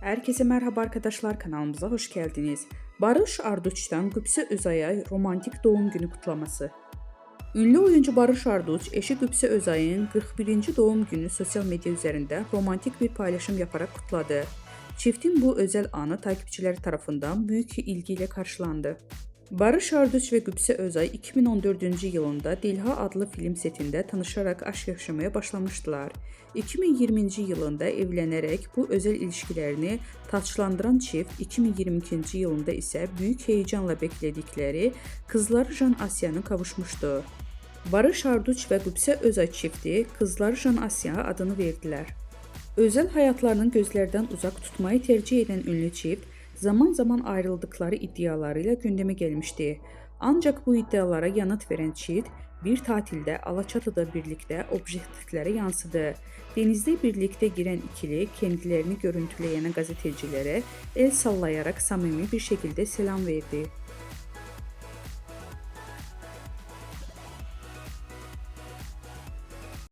Herkese merhaba arkadaşlar, kanalımıza hoş geldiniz. Barış Arduç'tan Qübsə Özay'a romantik doğum günü kutlaması. Ünlü oyuncu Barış Arduç, eşi Qübsə Özay'ın 41. doğum günü sosyal medya üzerinde romantik bir paylaşım yaparak kutladı. Çiftin bu özel anı takipçileri tarafından büyük ilgiyle karşılandı. Barış Arduç ve Qübsə Özay 2014-cü yılında Dilha adlı film setində tanışarak aşk yaşamaya başlamışdılar. 2020-ci yılında evlənərək bu özel ilişkilərini taçlandıran çift 2022-ci yılında isə büyük heyecanla bekledikleri kızları Jan Asya'nın kavuşmuşdu. Barış Arduç ve Qübsə Özay çifti kızları Jan Asya adını verdiler. Özel hayatlarının gözlerden uzak tutmayı tercih eden ünlü çift, zaman zaman ayrıldıkları iddialarıyla gündeme gelmişti. Ancak bu iddialara yanıt veren çift, bir tatilde Alaçatı'da birlikte objektiflere yansıdı. Denizde birlikte giren ikili kendilerini görüntüleyen gazetecilere el sallayarak samimi bir şekilde selam verdi.